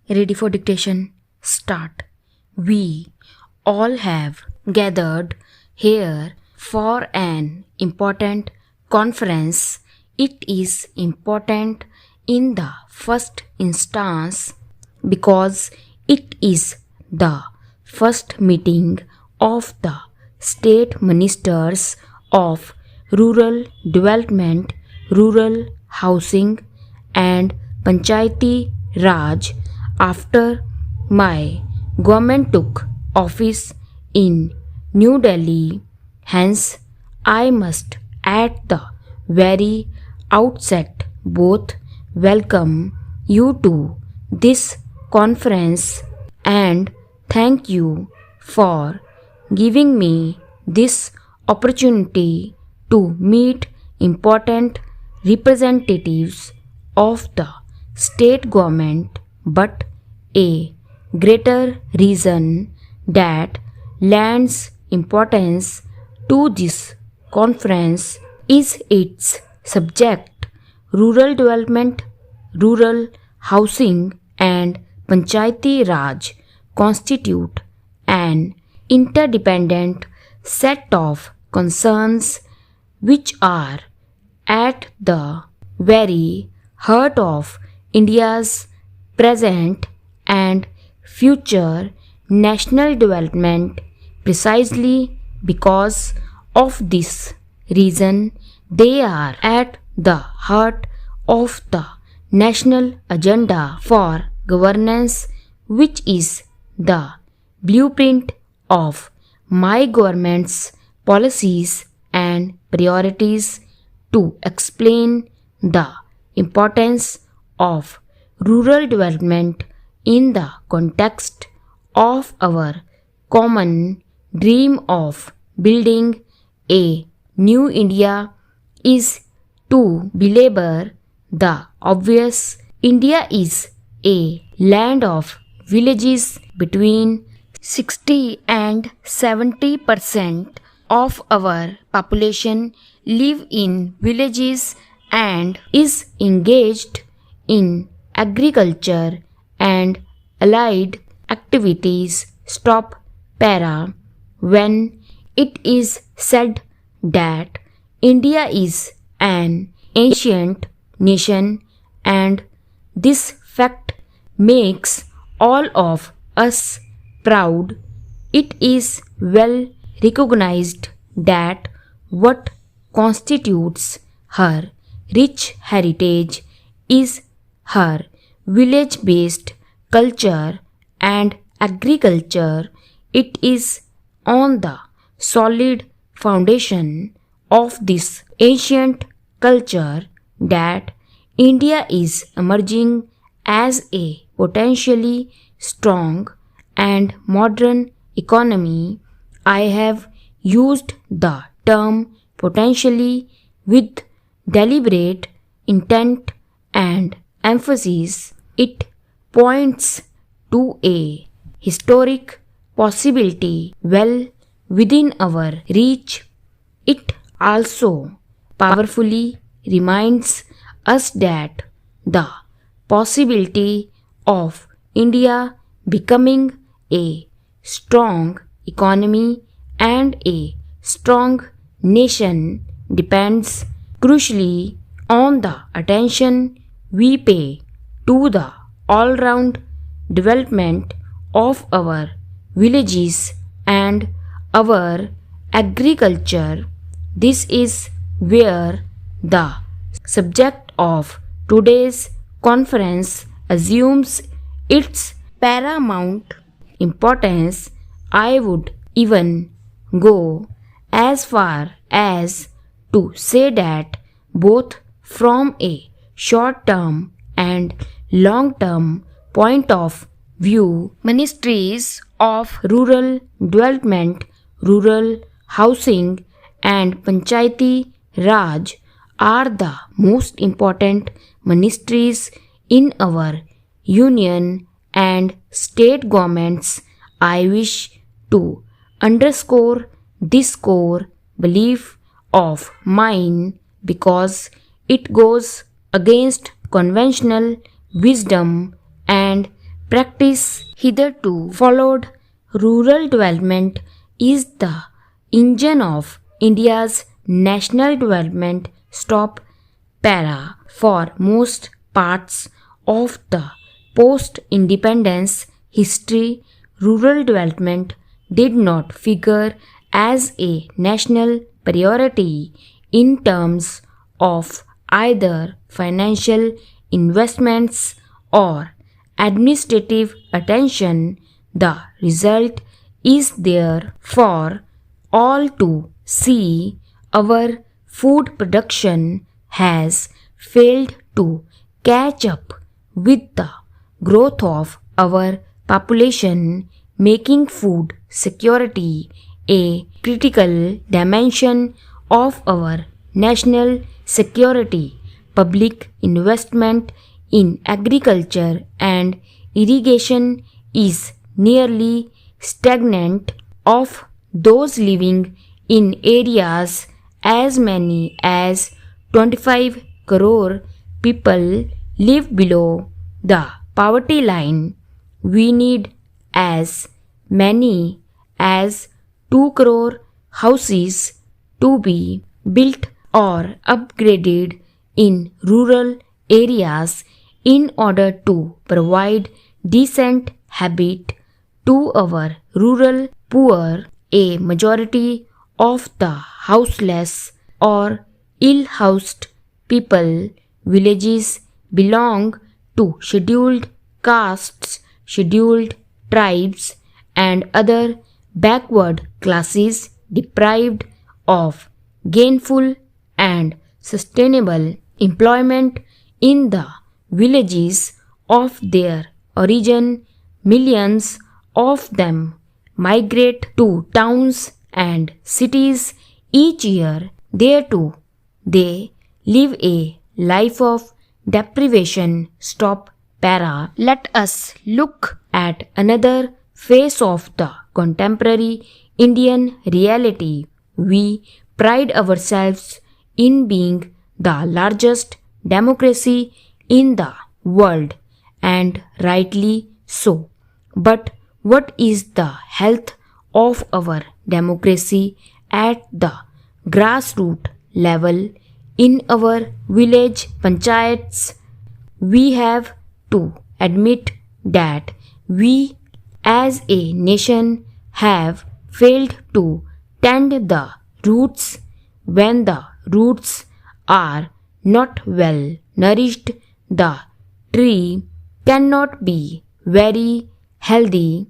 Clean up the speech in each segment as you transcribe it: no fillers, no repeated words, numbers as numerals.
Ready for dictation? Start. We all have gathered here for an important conference. It is important in the first instance because it is the first meeting of the state ministers of rural development, rural housing and Panchayati Raj after my government took office in New Delhi. Hence, I must at the very outset both welcome you to this conference and thank you for giving me this opportunity to meet important representatives of the state government, but a greater reason that lends importance to this conference is its subject. Rural development, rural housing and Panchayati Raj constitute an interdependent set of concerns which are at the very heart of India's present and future national development. Precisely because of this reason, they are at the heart of the national agenda for governance, which is the blueprint of my government's policies and priorities. To explain the importance of rural development in the context of our common dream of building a new India is to belabor the obvious. India is a land of villages. Between 60 and 70% of our population live in villages and is engaged in agriculture and allied activities. Stop para. When it is said that India is an ancient nation and this fact makes all of us proud, it is well recognized that what constitutes her rich heritage is her village-based culture and agriculture. It is on the solid foundation of this ancient culture that India is emerging as a potentially strong and modern economy. I have used the term potentially with deliberate intent and emphasis. It points to a historic possibility well within our reach. It also powerfully reminds us that the possibility of India becoming a strong economy and a strong nation depends crucially on the attention we pay to the all-round development of our villages and our agriculture. This is where the subject of today's conference assumes its paramount importance. I would even go as far as to say that both from a short-term and long-term point of view, ministries of rural development, rural housing and Panchayati Raj are the most important ministries in our union and state governments. I wish to underscore this core belief of mine because it goes against conventional wisdom and practice hitherto followed. Rural development is the engine of India's national development. Stop para. For most parts of the post independence history, rural development did not figure as a national priority in terms of either financial investments or administrative attention. The result is there for all to see. Our food production has failed to catch up with the growth of our population, making food security a critical dimension of our national security. Public investment in agriculture and irrigation is nearly stagnant. Of those living in areas as many as 25 crore people live below the poverty line. We need as many as 2 crore houses to be built or upgraded in rural areas in order to provide decent habit to our rural poor. A majority of the houseless or ill-housed people villages belong to scheduled castes, scheduled tribes, and other backward classes deprived of gainful and sustainable employment in the villages of their origin. Millions of them migrate to towns and cities each year. There too, they live a life of deprivation. Stop para. Let us look at another face of the contemporary Indian reality. We pride ourselves in being the largest democracy in the world, and rightly so. But what is the health of our democracy at the grassroots level? In our village panchayats, we have to admit that we as a nation have failed to tend the roots. When the roots are not well nourished, the tree cannot be very healthy.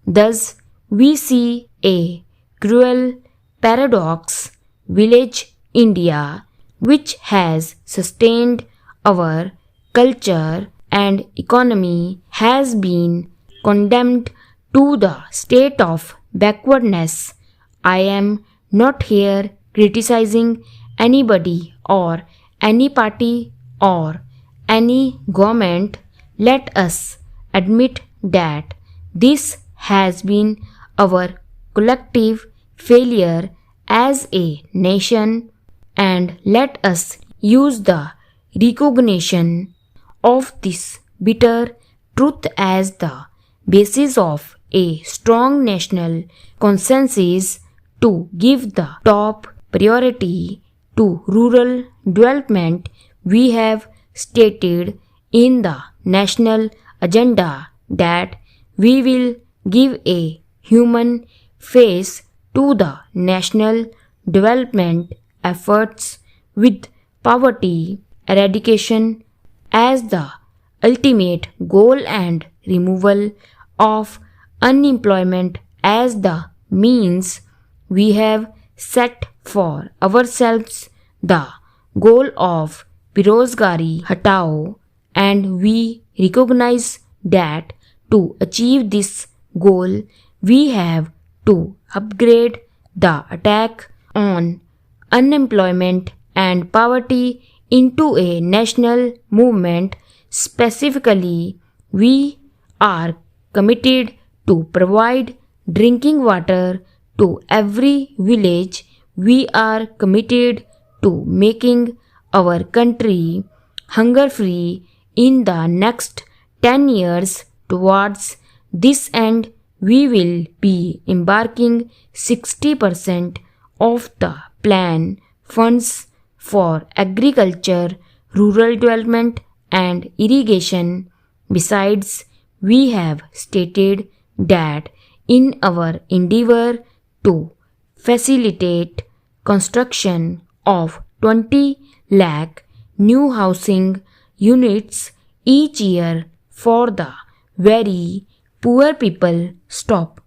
Thus, we see a cruel paradox. Village India, which has sustained our culture and economy, has been condemned to the state of backwardness. I am not here criticizing anybody or any party or any government. Let us admit that this has been our collective failure as a nation, and let us use the recognition of this bitter truth as the basis of a strong national consensus to give the top priority to rural development. We have stated in the national agenda that we will give a human face to the national development efforts, with poverty eradication as the ultimate goal and removal of unemployment as the means. We have set for ourselves the goal of Birozgari Hatao, and we recognize that to achieve this goal, we have to upgrade the attack on unemployment and poverty into a national movement. Specifically, we are committed to provide drinking water to every village. We are committed to making our country hunger free in the next 10 years. Towards this end, we will be embarking 60% of the plan funds for agriculture, rural development and irrigation. Besides, we have stated that in our endeavor to facilitate construction of 20 lakh new housing units each year for the very poor people. Stop.